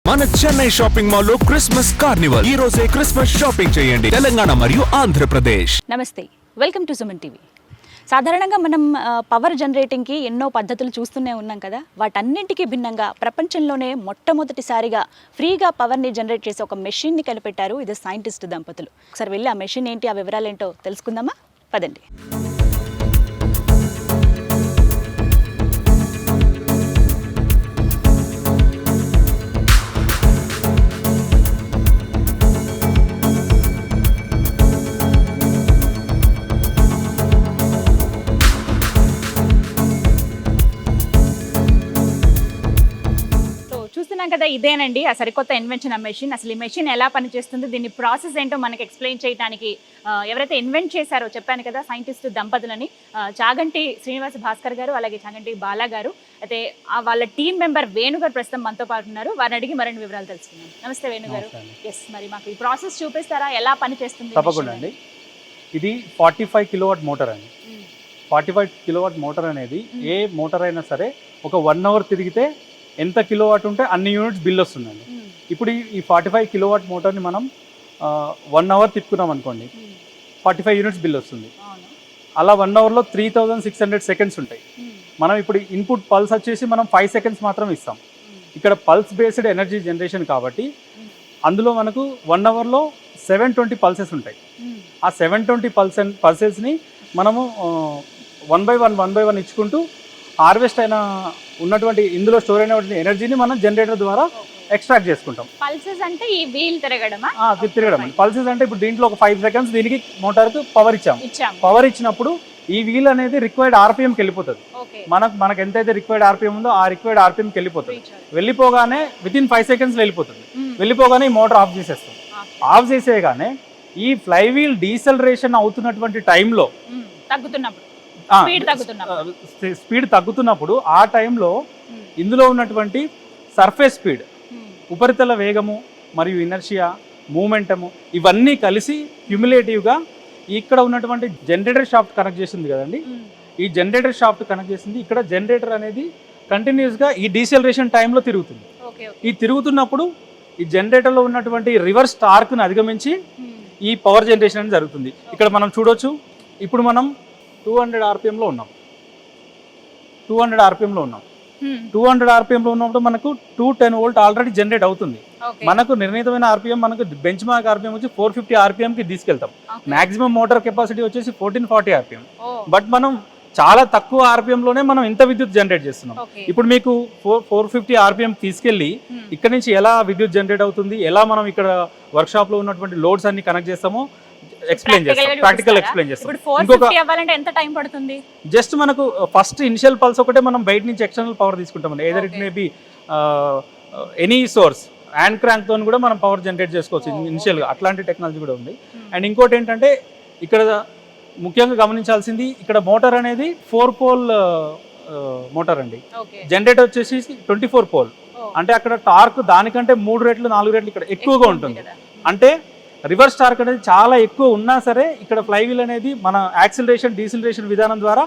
మన Chennai shopping mall లో Christmas Carnival ఈ రోజే క్రిస్మస్ షాపింగ్ చేయండి తెలంగాణ మరియు ఆంధ్రప్రదేశ్. నమస్తే, వెల్కమ్ టు సుమన్ టీవీ. సాధారణంగా మనం పవర్ జనరేటింగ్కి ఎన్నో పద్ధతులు చూస్తూనే ఉన్నాం కదా. వాటన్నింటికీ భిన్నంగా ప్రపంచంలోనే మొట్టమొదటిసారిగా ఫ్రీగా పవర్ని జనరేట్ చేసే ఒక మెషిన్ని కనిపెట్టారు. ఇది సైంటిస్ట్ దంపతులు. ఒకసారి వెళ్ళి ఆ మెషిన్ ఏంటి, ఆ వివరాలు ఏంటో తెలుసుకుందామా? పదండి. చూస్తున్నాం కదా, ఇదేనండి ఆ సరికొత్త ఇన్వెన్షన్ ఆ మెషిన్. అసలు ఈ మెషిన్ ఎలా పనిచేస్తుంది, దీని ప్రాసెస్ ఏంటో మనకి ఎక్స్ప్లెయిన్ చేయడానికి ఎవరైతే ఇన్వెంట్ చేశారో చెప్పాను కదా, సైంటిస్ట్ దంపతులని, చాగంటి శ్రీనివాస భాస్కర్ గారు, అలాగే చాగంటి బాలా గారు. అయితే వాళ్ళ టీమ్ మెంబర్ వేణు గారు ప్రస్తుతం మనతో పాటు ఉన్నారు. వారిని అడిగి మరిన్ని వివరాలు తెలుసుకుందాం. నమస్తే వేణు గారు. ఎస్, మరి మాకు ఈ ప్రాసెస్ చూపిస్తారా, ఎలా పనిచేస్తుంది? తప్పకుండా అండి. ఇది 45 కిలోవాట్ మోటార్ అండి. 45 కిలోవాట్ మోటార్ అనేది ఏ మోటార్ అయినా సరే ఒక 1 అవర్ తిరిగితే ఎంత కిలోవాట్ ఉంటే అన్ని యూనిట్స్ బిల్ వస్తుందండి. ఇప్పుడు ఈ 45 కిలోవాట్ మోటార్ని మనం 1 అవర్ తిప్పుకున్నాం అనుకోండి, 45 యూనిట్స్ బిల్ వస్తుంది. అలా 1 అవర్లో 3600 సెకండ్స్ ఉంటాయి. మనం ఇప్పుడు ఇన్పుట్ పల్స్ వచ్చేసి మనం 5 సెకండ్స్ మాత్రం ఇస్తాం. ఇక్కడ పల్స్ బేస్డ్ ఎనర్జీ జనరేషన్ కాబట్టి అందులో మనకు 1 అవర్లో 720 పల్సెస్ ఉంటాయి. ఆ 720 పల్సెస్ని మనము 1 బై 1 ఇచ్చుకుంటూ హార్వెస్ట్ అయిన ఉన్నటువంటి ఇందులో స్టోర్ అయినటువంటి ఎనర్జీని మనం జనరేటర్ ద్వారా ఎక్స్ట్రాక్ట్ చేసుకుంటాం. పల్సెస్ అంటే ఈ వీల్ తిరగడమా? తిరగడం. పల్సెస్ అంటే ఇప్పుడు దీంట్లో ఒక 5 సెకండ్స్ దీనికి మోటార్కు పవర్ ఇచ్చాం. పవర్ ఇచ్చినప్పుడు ఈ వీల్ అనేది రిక్వైర్డ్ ఆర్పిఎంకి వెళ్ళిపోతుంది. మనకు ఎంతైతే రిక్వైర్డ్ ఆర్పిఎం ఉందో ఆ రిక్వైర్డ్ ఆర్పిఎంకి వెళ్ళిపోతుంది. వెళ్ళిపోగానే వితిన్ 5 సెకండ్స్ వెళ్ళిపోతుంది. వెళ్ళిపోగానే ఈ మోటార్ ఆఫ్ చేసేస్తాం. ఆఫ్ చేసేయగానే ఈ ఫ్లై వీల్ డీసెలరేషన్ అవుతున్నటువంటి టైంలో స్పీడ్ తగ్గుతున్నప్పుడు ఆ టైంలో ఇందులో ఉన్నటువంటి సర్ఫేస్ స్పీడ్, ఉపరితల వేగము మరియు ఇనర్షియా, మూమెంటము ఇవన్నీ కలిసి క్యుములేటివ్గా ఇక్కడ ఉన్నటువంటి జనరేటర్ షాఫ్ట్ కనెక్ట్ చేసింది కదండి. ఈ జనరేటర్ షాఫ్ట్ కనెక్ట్ చేసింది. ఇక్కడ జనరేటర్ అనేది కంటిన్యూస్గా ఈ డీసెలరేషన్ టైంలో తిరుగుతుంది. ఈ తిరుగుతున్నప్పుడు ఈ జనరేటర్లో ఉన్నటువంటి రివర్స్ టార్క్ను అధిగమించి ఈ పవర్ జనరేషన్ అనేది జరుగుతుంది. ఇక్కడ మనం చూడొచ్చు, ఇప్పుడు మనం 200 ఆర్పిఎంలో ఉన్నాం. 200 ఆర్పిఎంలో ఉన్నప్పుడు మనకు 210 వోల్ట్ ఆల్రెడీ జనరేట్ అవుతుంది. మనకు నిర్ణీతమైన ఆర్పిఎం, మనకు బెంచ్ మార్క్ ఆర్పిఎం వచ్చి 450 ఆర్పిఎంకి తీసుకెళ్తాం. మాక్సిమం మోటార్ కెపాసిటీ వచ్చేసి 1440 ఆర్పిఎం. బట్ మనం చాలా తక్కువ ఆర్పిఎంలోనే మనం ఇంత విద్యుత్ జనరేట్ చేస్తున్నాం. ఇప్పుడు మీకు 450 ఆర్పిఎం తీసుకెళ్ళి ఇక్కడ నుంచి ఎలా విద్యుత్ జనరేట్ అవుతుంది, ఎలా మనం ఇక్కడ వర్క్షాప్లో ఉన్నటువంటి లోడ్స్ అన్ని కనెక్ట్ చేస్తామో ప్రాక్టికల్ ఎక్స్ప్లెయిన్ చేస్తాం. జస్ట్ మనకు ఫస్ట్ ఇనిషియల్ పల్స్ ఒకటే మనం బయట నుంచి ఎక్స్టర్నల్ పవర్ తీసుకుంటాం. Either it may be any source, hand crank తో కూడా మనం పవర్ జనరేట్ చేసుకోవచ్చు ఇనిషియల్గా. అట్లాంటి టెక్నాలజీ కూడా ఉంది. అండ్ ఇంకోటి ఏంటంటే ఇక్కడ ముఖ్యంగా గమనించాల్సింది, ఇక్కడ మోటార్ అనేది 4 పోల్ మోటార్ అండి. జనరేటర్ వచ్చేసి 24 పోల్. అంటే అక్కడ టార్క్ దానికంటే 3 రెట్లు 4 రెట్లు ఇక్కడ ఎక్కువగా ఉంటుంది. అంటే రివర్స్ టార్క్ అనేది చాలా ఎక్కువ ఉన్నా సరే ఇక్కడ ఫ్లైవీల్ అనేది మన యాక్సిలరేషన్ డీసిలరేషన్ విధానం ద్వారా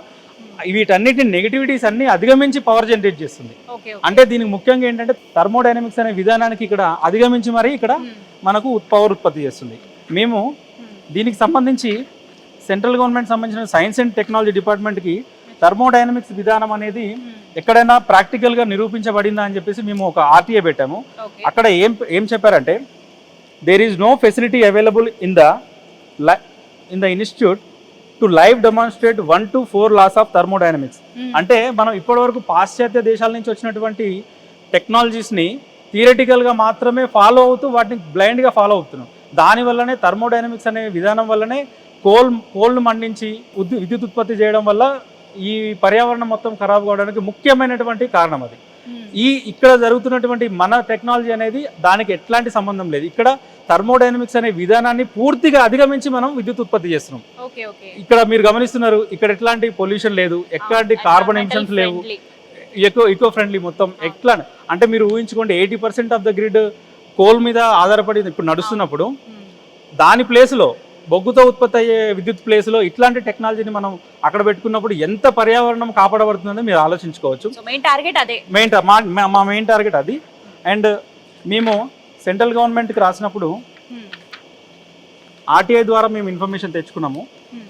వీటన్నిటి నెగిటివిటీస్ అన్ని అధిగమించి పవర్ జనరేట్ చేస్తుంది. అంటే దీనికి ముఖ్యంగా ఏంటంటే థర్మోడైనమిక్స్ అనే విధానానికి ఇక్కడ అధిగమించి మరి ఇక్కడ మనకు పవర్ ఉత్పత్తి చేస్తుంది. మేము దీనికి సంబంధించి సెంట్రల్ గవర్నమెంట్ సంబంధించిన సైన్స్ అండ్ టెక్నాలజీ డిపార్ట్మెంట్కి థర్మోడైనమిక్స్ విధానం అనేది ఎక్కడైనా ప్రాక్టికల్గా నిరూపించబడిందా అని చెప్పేసి మేము ఒక ఆర్టీఏ పెట్టాము. అక్కడ ఏం చెప్పారంటే, there is no facility available in the institute to live demonstrate 1 to 4 laws of thermodynamics. అంటే మనం ఇప్పటివరకు పాశ్చాత్య దేశాల నుంచి వచ్చినటువంటి టెక్నాలజీస్ని థియరిటికల్గా మాత్రమే ఫాలో అవుతూ వాటిని బ్లైండ్గా ఫాలో అవుతున్నాం. దానివల్లనే థర్మోడైనమిక్స్ అనే విధానం వల్లనే కోల్ను మండించి విద్యుత్ ఉత్పత్తి చేయడం వల్ల ఈ పర్యావరణం మొత్తం ఖరాబ్ కావడానికి ముఖ్యమైనటువంటి కారణం అది. ఇక్కడ జరుగుతున్నటువంటి మన టెక్నాలజీ అనేది దానికి ఎట్లాంటి సంబంధం లేదు. ఇక్కడ థర్మోడైనమిక్స్ అనే విధానాన్ని పూర్తిగా అధిగమించి మనం విద్యుత్ ఉత్పత్తి చేస్తున్నాం. ఇక్కడ మీరు గమనిస్తున్నారు, ఇక్కడ ఎట్లాంటి పొల్యూషన్ లేదు, ఎట్లాంటి కార్బన్ ఎమిషన్స్ లేవు, ఈకో ఫ్రెండ్లీ మొత్తం. ఎట్లా అంటే మీరు ఊహించుకోండి, 80% ఆఫ్ ద గ్రిడ్ కోల్ మీద ఆధారపడి ఇప్పుడు నడుస్తున్నప్పుడు దాని ప్లేస్లో బొగ్గుతో ఉత్పత్తి అయ్యే విద్యుత్ ప్లేస్లో ఇట్లాంటి టెక్నాలజీని మనం అక్కడ పెట్టుకున్నప్పుడు ఎంత పర్యావరణం కాపాడబడుతుందని మీరు ఆలోచించుకోవచ్చు. మెయిన్ టార్గెట్ అదే. మా మెయిన్ టార్గెట్ అది. అండ్ మేము సెంట్రల్ గవర్నమెంట్కి రాసినప్పుడు ఆర్టీఐ ద్వారా మేము ఇన్ఫర్మేషన్ తెచ్చుకున్నాము.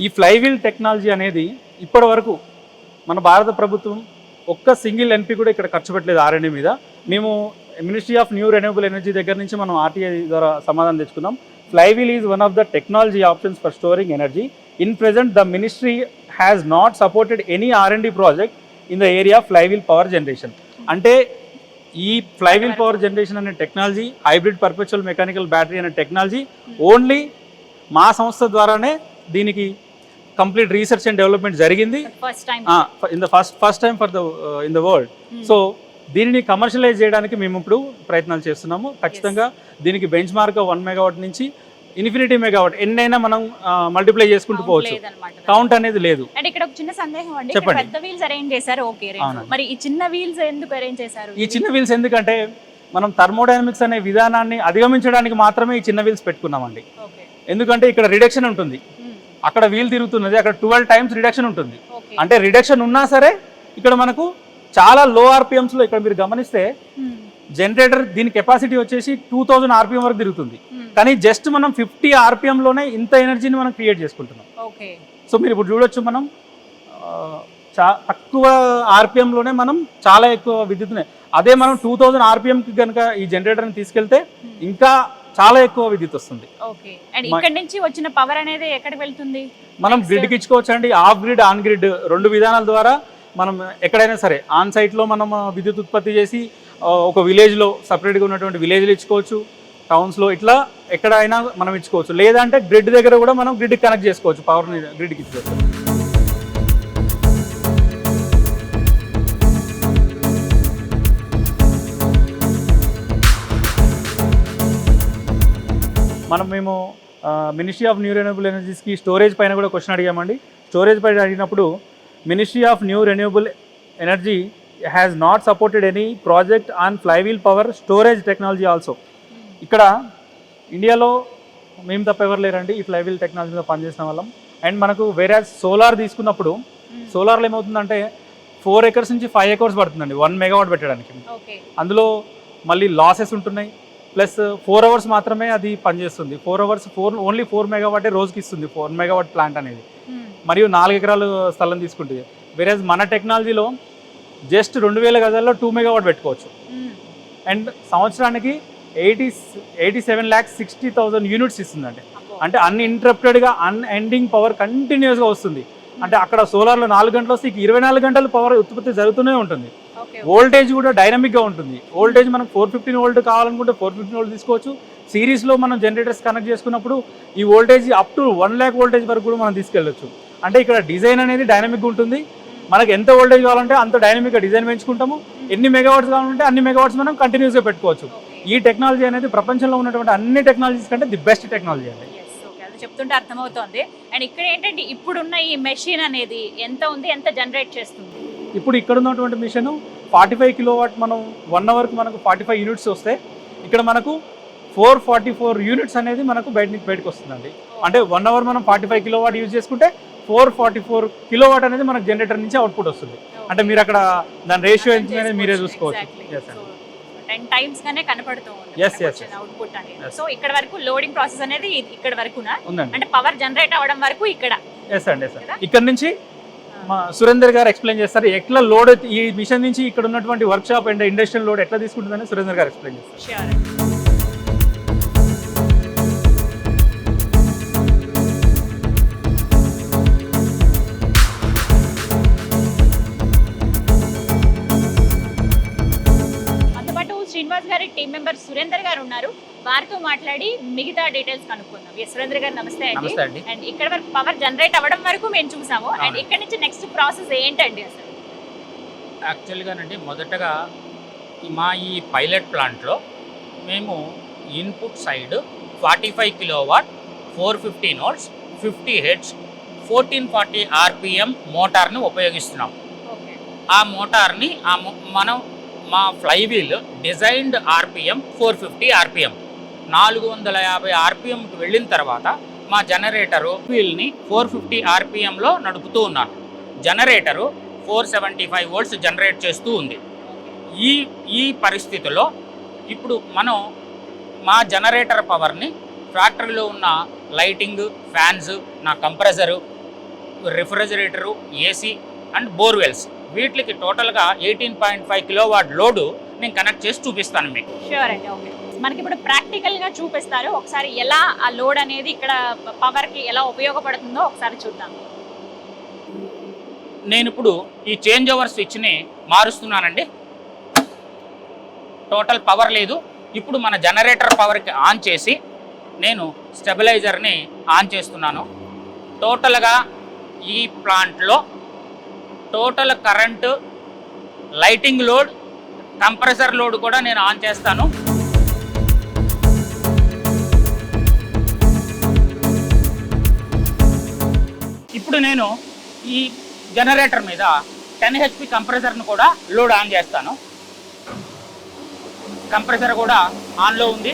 ఈ ఫ్లైవీల్ టెక్నాలజీ అనేది ఇప్పటి వరకు మన భారత ప్రభుత్వం ఒక్క సింగిల్ ఎన్పీ కూడా ఇక్కడ ఖర్చు పెట్టలేదు R&D మీద. మేము ministry of new renewable energy దగ్గర నుంచి మనం ఆర్టీఐ ద్వారా సమాధానం తెచ్చుకున్నాం. Flywheel is one of the technology options for storing energy. In present the ministry has not supported any R&D project in the area flywheel power generation. అంటే ఈ flywheel power generation అనే technology, hybrid perpetual mechanical battery అనే technology only మా సంస్థ ద్వారానే దీనికి complete research and development జరిగింది. In the first time for the in the world. So దీనిని కమర్షియలైజ్ చేయడానికి మేము ఇప్పుడు ప్రయత్నాలు చేస్తున్నాము. ఖచ్చితంగా దీనికి బెంచ్ మార్క్ 1 మెగావాట్ నుంచి ఇన్ఫినిటీ మెగావాట్ ఎన్నైనా మనం మల్టిప్లై చేసుకుంటూ పోవచ్చు. కౌంట్ అనేది లేదు. అంటే ఇక్కడ ఒక చిన్న సందేహం అండి, పెద్ద వీల్స్ అరేంజ్ చేశారు, ఓకే, మరి ఈ చిన్న వీల్స్ ఎందుకు అరేంజ్ చేశారు? ఈ చిన్న వీల్స్ ఎందుకంటే మనం థర్మోడైనమిక్స్ అనే విధానాన్ని అధిగమించడానికి మాత్రమే ఈ చిన్న వీల్స్ పెట్టుకున్నామండి. ఎందుకంటే ఇక్కడ రిడక్షన్ ఉంటుంది, అక్కడ వీల్ తిరుగుతున్నది, అక్కడ 12 టైమ్స్ రిడక్షన్ ఉంటుంది. అంటే రిడక్షన్ ఉన్నా సరే ఇక్కడ మనకు చాలా లో ఆర్పిఎమ్స్లో, ఇక్కడ మీరు గమనిస్తే జనరేటర్ దీని కెపాసిటీ వచ్చేసి 2000 ఆర్పిఎం వరకు తిరుగుతుంది. కానీ జస్ట్ మనం 50 ఆర్పిఎంలోనే ఇంత ఎనర్జీని మనం క్రియేట్ చేసుకుంటున్నాం. సో మీరు ఇప్పుడు చూడొచ్చు, మనం తక్కువ ఆర్పిఎంలోనే మనం చాలా ఎక్కువ విద్యుత్తునే, అదే మనం 2000 ఆర్పిఎంకి కనుక ఈ జనరేటర్ని తీసుకెళ్తే ఇంకా చాలా ఎక్కువ విద్యుత్ వస్తుంది. ఇక్కడ నుంచి వచ్చిన పవర్ అనేది ఎక్కడికి వెళ్తుంది? మనం గ్రిడ్కి ఇచ్చుకోవచ్చు అండి. ఆఫ్ గ్రిడ్, ఆన్ గ్రిడ్ 2 విధానాల ద్వారా మనం ఎక్కడైనా సరే ఆన్ సైట్లో మనం విద్యుత్ ఉత్పత్తి చేసి ఒక విలేజ్లో సపరేట్గా ఉన్నటువంటి విలేజ్లో ఇచ్చుకోవచ్చు, టౌన్స్లో, ఇట్లా ఎక్కడైనా మనం ఇచ్చుకోవచ్చు. లేదంటే గ్రిడ్ దగ్గర కూడా మనం గ్రిడ్కి కనెక్ట్ చేసుకోవచ్చు, పవర్ని గ్రిడ్కి ఇచ్చుకోవచ్చు. మేము మినిస్ట్రీ ఆఫ్ న్యూ రెన్యూబుల్ ఎనర్జీస్కి స్టోరేజ్ పైన కూడా క్వశ్చన్ అడిగామండి. స్టోరేజ్ పైన అడిగినప్పుడు ministry of new renewable energy has not supported any project on flywheel power storage technology also. ఇక్కడ ఇండియాలో మేము తప్ప ఎవరు లేరండి ఈ ఫ్లైవీల్ టెక్నాలజీ మీద పనిచేసిన వాళ్ళం. అండ్ మనకు వేరే సోలార్ తీసుకున్నప్పుడు సోలార్లో ఏమవుతుందంటే 4 acres నుంచి 5 acres పడుతుందండి 1 మెగావాట్ పెట్టడానికి. అందులో మళ్ళీ లాసెస్ ఉంటున్నాయి, ప్లస్ 4 hours మాత్రమే అది పనిచేస్తుంది. 4 hours ఓన్లీ 4 మెగావాటే రోజుకి ఇస్తుంది 4 మెగావాట్ ప్లాంట్ అనేది. మరియు 4 acres స్థలం తీసుకుంటుంది. వేరే మన టెక్నాలజీలో జస్ట్ 2000 గజాల్లో 2 మెగావాట్ పెట్టుకోవచ్చు. అండ్ సంవత్సరానికి 87,60,000 యూనిట్స్ ఇస్తుందండి. అంటే అన్ఇంటరప్టెడ్గా అన్ఎండింగ్ పవర్ కంటిన్యూస్గా వస్తుంది. అంటే అక్కడ సోలార్లో 4 గంటలు వస్తే 24 గంటలు పవర్ ఉత్పత్తి జరుగుతూనే ఉంటుంది. వోల్టేజ్ కూడా డైనమిక్గా ఉంటుంది. వోల్టేజ్ మనం 415 వోల్ట్ కావాలనుకుంటే 415 వోల్ట్ తీసుకోవచ్చు. సిరీస్లో మనం జనరేటర్స్ కనెక్ట్ చేసుకున్నప్పుడు ఈ voltage up to 1 lakh voltage వరకు కూడా మనం తీసుకెళ్ళచ్చు. అంటే ఇక్కడ డిజైన్ అనేది డైనమిక్గా ఉంటుంది. మనకు ఎంత వోల్టేజ్ కావాలంటే అంత డైనమిక్గా డిజైన్ పెంచుకుంటాము. ఎన్ని మెగావాట్స్ కావాలంటే అన్ని మెగావాట్స్ మనం కంటిన్యూస్గా పెట్టుకోవచ్చు. ఈ టెక్నాలజీ అనేది ప్రపంచంలో ఉన్నటువంటి అన్ని టెక్నాలజీస్ కంటే ది బెస్ట్ టెక్నాలజీ అండి. చెప్తుంటే అర్థమవుతోంది. అండ్ ఇక్కడ ఏంటంటే ఇప్పుడున్న ఈ మెషిన్ అనేది ఎంత ఉంది, ఎంత జనరేట్ చేస్తుంది? ఇప్పుడు ఇక్కడ ఉన్నటువంటి మిషన్ 45 కిలోవాట్, మనం 1 అవర్కి మనకు 45 యూనిట్స్ వస్తే ఇక్కడ మనకు 444 యూనిట్స్ అనేది మనకు బయటకు వస్తుందండి. అంటే 1 అవర్ మనం 45 కిలోవాట్ యూజ్ చేసుకుంటే 444 కిలోవాట్ అనేది మనకు జనరేటర్ నుంచి అవుట్పుట్ వస్తుంది. అంటే మీరు అక్కడ దాని రేషియో ఎంత అనేది మీరే చూసుకోవచ్చు. 10 times గానే కనపడుతుంది అవుట్పుట్ అనేది. సో ఇక్కడ వరకు లోడింగ్ ప్రాసెస్ అనేది ఇక్కడ వరకునా? అంటే పవర్ జనరేట్ అవ్వడం వరకు ఇక్కడ. ఇక్కడ నుంచి మా సురేందర్ గారు ఎక్స్ప్లెయిన్ చేస్తారు ఎట్లా లోడ్ ఈ మిషన్ నుంచి ఇక్కడ ఉన్నటువంటి work shop and industrial load ఎట్లా తీసుకుంటుందని సురేందర్ గారు ఎక్స్ప్లెయిన్ చేస్తారు. శ్రీనివాస్ గారి టీమ్ మెంబర్ సురేందర్ గారు ఉన్నారు, వారితో మాట్లాడి మిగతా డీటెయిల్స్ కనుక్కుందాం. సురేందర్ గారు నమస్తే అండి. అండ్ ఇక్కడ వరకు పవర్ జనరేట్ అవ్వడం వరకు మేము చూసాము. అండ్ ఇక్కడ నుంచి నెక్స్ట్ ప్రాసెస్ ఏంటండి అసలు? యాక్చువల్గానండి మొదటగా మా ఈ పైలట్ ప్లాంట్లో మేము input side 45 kilowatt 450 notes 50 heads 1440 RPM మోటార్ని ఉపయోగిస్తున్నాం. ఆ మోటార్ని మనం మా ఫ్లైవీల్ డిజైన్డ్ RPM 450 RPM 450 RPMకి వెళ్ళిన తర్వాత మా జనరేటరు వీల్ని 450 RPMలో నడుపుతూ ఉన్నాను. జనరేటరు 475 volts జనరేట్ చేస్తూ ఉంది. ఈ పరిస్థితిలో ఇప్పుడు మనం మా జనరేటర్ పవర్ని ఫ్యాక్టరీలో ఉన్న లైటింగ్, ఫ్యాన్స్, నా compressor, refrigerator, AC and borewells వీటికి టోటల్గా 18.5 కిలోవాట్ లోడు నేను కనెక్ట్ చేసి చూపిస్తాను మీకు. షూర్ అండి. ఓకే, మనకి ఇప్పుడు ప్రాక్టికల్గా చూపిస్తారు. ఒకసారి ఎలా ఆ లోడ్ అనేది ఇక్కడ పవర్కి ఎలా ఉపయోగపడుతుందో ఒకసారి చూద్దాం. నేను ఇప్పుడు ఈ చేంజ్ ఓవర్ స్విచ్ని మారుస్తున్నానండి. టోటల్ పవర్ లేదు. ఇప్పుడు మన జనరేటర్ పవర్కి ఆన్ చేసి నేను స్టెబిలైజర్ని ఆన్ చేస్తున్నాను. టోటల్గా ఈ ప్లాంట్లో total current, lighting load, compressor load కూడా నేను ఆన్ చేస్తాను. ఇప్పుడు నేను ఈ జనరేటర్ మీద 10 HP కంప్రెసర్ను కూడా లోడ్ ఆన్ చేస్తాను. కంప్రెసర్ కూడా ఆన్లో ఉంది.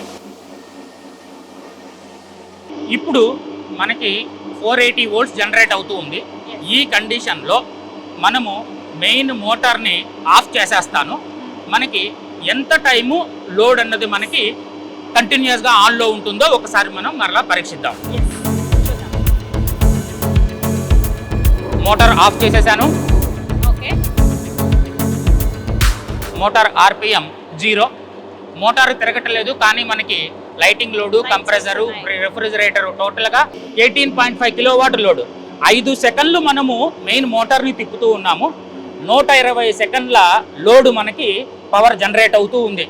ఇప్పుడు మనకి 480 వోల్ట్స్ జనరేట్ అవుతూ ఉంది. ఈ కండిషన్లో మనము మెయిన్ మోటార్ని ఆఫ్ చేసేస్తాను. మనకి ఎంత టైము లోడ్ అన్నది మనకి కంటిన్యూస్గా ఆన్లో ఉంటుందో ఒకసారి మనం మరలా పరీక్షిద్దాం. మోటార్ ఆఫ్ చేసేసాను. Okay, motor RPM 0. మోటార్ తిరగట్లేదు, కానీ మనకి లైటింగ్ లోడు, కంప్రెసరు, రిఫ్రిజిరేటర్ టోటల్గా 18.5 కిలోవాట్ లోడు. 5 సెకండ్లు మనము మెయిన్ మోటార్ని తిప్పుతూ ఉన్నాము. 120 సెకండ్ల లోడు మనకి పవర్ జనరేట్ అవుతూ ఉంది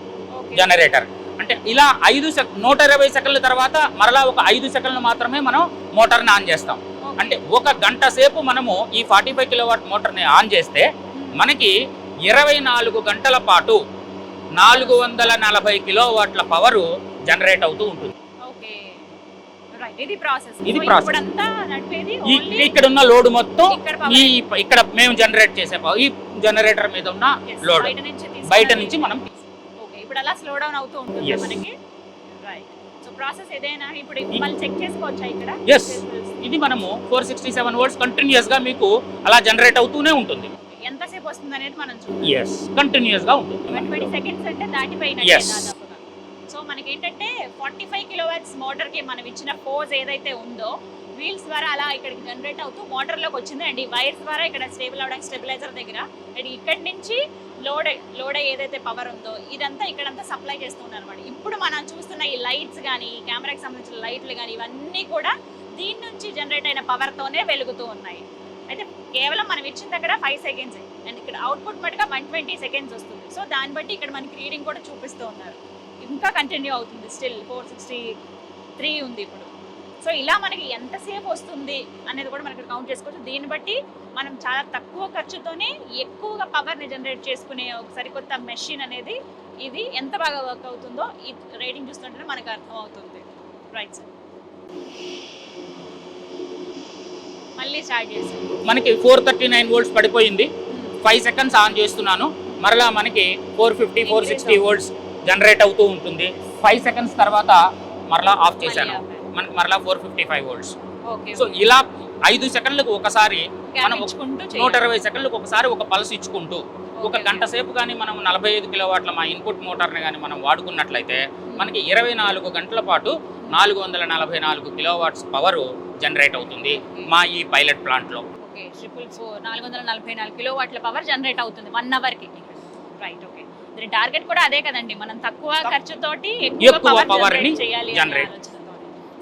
జనరేటర్. అంటే ఇలా 120 సెకండ్ల తర్వాత మరలా ఒక 5 సెకండ్లు మాత్రమే మనం మోటార్ని ఆన్ చేస్తాం. అంటే 1 గంట సేపు మనము ఈ 45 కిలోవాట్ మోటార్ని ఆన్ చేస్తే మనకి 24 గంటల పాటు 440 కిలోవాట్ల పవరు జనరేట్ అవుతూ ఉంటుంది. ఇది ప్రాసెస్. ఇది ప్రాసెస్. ఇక్కడ ఉన్న లోడ్ మొత్తం ఇక్కడ మేము జనరేట్ చేసే ఈ జనరేటర్ మీద ఉన్న లోడ్ బయట నుంచి మనం ఇప్పుడు అలా స్లో డౌన్ అవుతూ ఉంటుంది మనకి. రైట్. సో ప్రాసెస్ ఏదైనా ఇప్పుడు మళ్ళీ చెక్ చేసుకోవచ్చా ఇక్కడ? yes, ఇది మనము 467 వోల్ట్స్ కంటిన్యూస్ గా మీకు అలా జనరేట్ అవుతూనే ఉంటుంది. ఎంతసేపు వస్తుంది అనేది మనం చూద్దాం. yes, కంటిన్యూస్ గా ఉంటుంది. 20 సెకండ్స్ అంటే దాటిపోయినట్టే yes. దాదాపుగా. సో మనకి ఏంటంటే 45 కిలోవాట్స్ మోటార్కి మనం ఇచ్చిన ఫోర్స్ ఏదైతే ఉందో వీల్స్ ద్వారా అలా ఇక్కడికి జనరేట్ అవుతూ మోటార్లోకి వచ్చింది అండ్ ఈ వైర్స్ ద్వారా ఇక్కడ స్టేబుల్ అవడానికి స్టెబిలైజర్ దగ్గర అండ్ ఇక్కడి నుంచి లోడ్ ఏదైతే పవర్ ఉందో ఇదంతా ఇక్కడంతా సప్లై చేస్తున్నారు అనమాట. ఇప్పుడు మనం చూస్తున్న ఈ లైట్స్ కానీ ఈ కెమెరాకి సంబంధించిన లైట్లు కానీ ఇవన్నీ కూడా దీని నుంచి జనరేట్ అయిన పవర్తోనే వెలుగుతూ ఉన్నాయి. అయితే కేవలం మనం ఇచ్చిన దగ్గర 5 సెకండ్స్ అండ్ ఇక్కడ అవుట్పుట్ మటుగా 120 సెకండ్స్ వస్తుంది. సో దాన్ని బట్టి ఇక్కడ మనకి రీడింగ్ కూడా చూపిస్తూ ఉన్నారు. ఇంకా కంటిన్యూ అవుతుంది, స్టిల్ 463 ఉంది ఇప్పుడు. సో ఇలా మనకి ఎంతసేపు వస్తుంది అనేది కూడా మనకి కౌంట్ చేసుకోవచ్చు. దీన్ని బట్టి మనం చాలా తక్కువ ఖర్చుతోనే ఎక్కువగా పవర్ని జనరేట్ చేసుకునే ఒక సరికొత్త మెషిన్ అనేది ఇది ఎంత బాగా వర్క్ అవుతుందో ఈ రేటింగ్ చూస్తుంటేనే మనకు అర్థం అవుతుంది. రైట్ సార్, మళ్ళీ స్టార్ట్ చేసాం. మనకి 439 వోల్ట్స్ పడిపోయింది. 5 సెకండ్స్ ఆన్ చేస్తున్నాను. మరలా మనకి 450 460 వోల్ట్స్ జనరేట్ అవుతూ ఉంటుంది. 5 సెకండ్స్ తర్వాత మరలా ఆఫ్ చేశాను. మనకి మరలా 455 వోల్ట్స్. సో ఇలా 5 సెకండ్లకు ఒకసారి మనం 120 సెకండ్లకు ఒకసారి ఒక పల్స్ ఇచ్చుకుంటూ ఒక గంట సేపు కానీ మనం 45 కిలోవాట్ల మా ఇన్పుట్ మోటార్ని కానీ మనం వాడుకున్నట్లయితే మనకి 24 గంటల పాటు 444 కిలోవాట్స్ పవర్ జనరేట్ అవుతుంది మా ఈ పైలట్ ప్లాంట్లో. 444 కిలోవాట్ల పవర్ జనరేట్ అవుతుంది 1 అవర్కి. Right, okay. దీని టార్గెట్ కూడా అదే కదండి, మనం తక్కువ ఖర్చుతోటి ఎక్కువ పవర్ చేయాలి జనరేట్.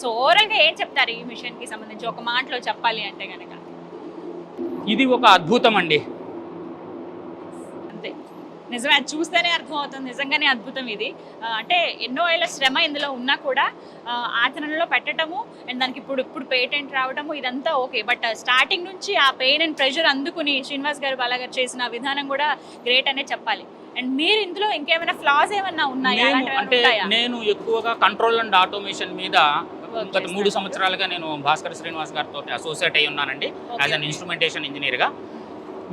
సో ఓవరాల్గా ఏం చెప్తారు ఈ మిషన్ కి సంబంధించి ఒక మాటలో చెప్పాలి అంటే కనుక? ఇది ఒక అద్భుతం అండి. అంతే, నిజమే, అది చూస్తేనే అర్థం అవుతుంది. నిజంగానే అద్భుతం ఇది. అంటే ఎన్నో ఏళ్ళ శ్రమ ఇందులో ఉన్నా కూడా ఆచరణలో పెట్టడము అండ్ దానికి ఇప్పుడు పేటెంట్ రావడము ఇదంతా ఓకే. బట్ స్టార్టింగ్ నుంచి ఆ పెయిన్ అండ్ ప్రెషర్ అందుకుని శ్రీనివాస్ గారు బాలాగారు చేసిన విధానం కూడా గ్రేట్ అనే చెప్పాలి. అండ్ మీరు ఇందులో ఇంకేమైనా ఫ్లాస్ ఏమన్నా ఉన్నాయా? అంటే నేను ఎక్కువగా కంట్రోల్ అండ్ ఆటోమేషన్ మీద గత 3 సంవత్సరాలుగా నేను భాస్కర్ శ్రీనివాస్ గారితో అసోసియేట్ అయి ఉన్నానండి యాజ్ అన్ ఇన్స్ట్రుమెంటేషన్ ఇంజనీర్గా.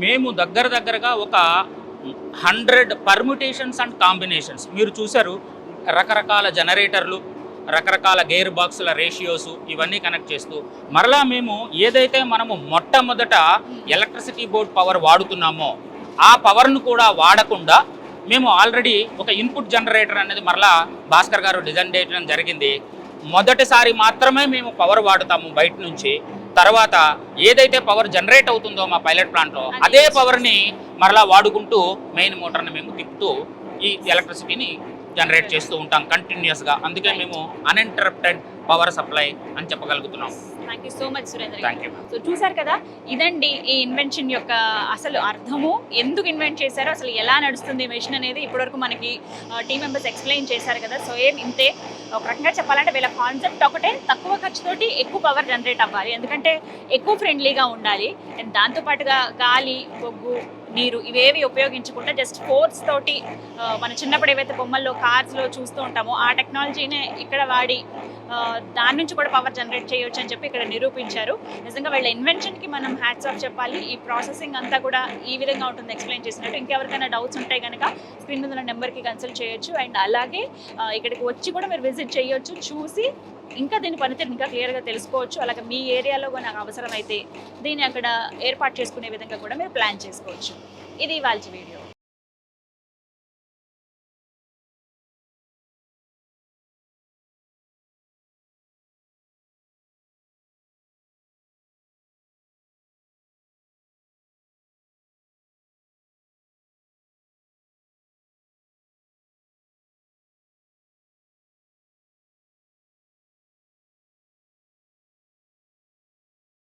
మేము దగ్గరగా ఒక 100 పర్ముటేషన్స్ అండ్ కాంబినేషన్స్ మీరు చూశారు. రకరకాల జనరేటర్లు, రకరకాల గేర్ బాక్సుల రేషియోస్ ఇవన్నీ కనెక్ట్ చేస్తూ మరలా మేము ఏదైతే మనము మొట్టమొదట ఎలక్ట్రిసిటీ బోర్డ్ పవర్ వాడుతున్నామో ఆ పవర్ను కూడా వాడకుండా మేము ఆల్రెడీ ఒక ఇన్పుట్ జనరేటర్ అనేది మరలా భాస్కర్ గారు డిజైన్ చేయడం జరిగింది. మొదటిసారి మాత్రమే మేము పవర్ వాడుతాము బయట నుంచి. తర్వాత ఏదైతే పవర్ జనరేట్ అవుతుందో మా పైలట్ ప్లాంట్లో అదే పవర్ని మరలా వాడుకుంటూ మెయిన్ మోటార్ని మేము తిప్పుతూ ఈ ఎలక్ట్రిసిటీని జనరేట్ చేస్తూ ఉంటాం కంటిన్యూస్గా. అందుకే మేము అన్ఇంటరప్టెడ్ పవర్ సప్లై అని చెప్పగలుగుతున్నాం. Thank you so much Surendra. Thank you. So చూసారు కదా, ఇదండి ఈ ఇన్వెన్షన్ యొక్క అసలు అర్థము, ఎందుకు ఇన్వెంట్ చేశారో, అసలు ఎలా నడుస్తుంది మెషిన్ అనేది ఇప్పటివరకు మనకి టీమ్ మెంబర్స్ ఎక్స్ప్లెయిన్ చేశారు కదా. సో ఇంతే, ఒక రకంగా చెప్పాలంటే వీళ్ళ కాన్సెప్ట్ ఒకటే, తక్కువ ఖర్చుతోటి ఎక్కువ పవర్ జనరేట్ అవ్వాలి, ఎందుకంటే ఎక్కువ ఫ్రెండ్లీగా ఉండాలి. అండ్ దాంతోపాటుగా గాలి, బొగ్గు, నీరు ఇవేవి ఉపయోగించకుండా జస్ట్ ఫోర్స్ తోటి మన చిన్నప్పుడు ఏవైతే బొమ్మల్లో కార్స్లో చూస్తూ ఉంటామో ఆ టెక్నాలజీనే ఇక్కడ వాడి దాని నుంచి కూడా పవర్ జనరేట్ చేయొచ్చు అని చెప్పి ఇక్కడ నిరూపించారు. నిజంగా వీళ్ళ ఇన్వెన్షన్కి మనం హ్యాట్స్ ఆఫ్ చెప్పాలి. ఈ ప్రాసెసింగ్ అంతా కూడా ఈ విధంగా ఉంటుంది ఎక్స్ప్లెయిన్ చేసినట్టు. ఇంకెవరికైనా డౌట్స్ ఉంటే కనుక స్క్రీన్ మీద ఉన్న నెంబర్కి కన్సల్ట్ చేయొచ్చు. అండ్ అలాగే ఇక్కడికి వచ్చి కూడా మీరు విజిట్ చేయొచ్చు, చూసి ఇంకా దీని పనితీరు ఇంకా క్లియర్గా తెలుసుకోవచ్చు. అలాగే మీ ఏరియాలో నాకు అవసరమైతే దీన్ని అక్కడ ఏర్పాటు చేసుకునే విధంగా కూడా మీరు ప్లాన్ చేసుకోవచ్చు. ఇది ఇవాళ వీడియో.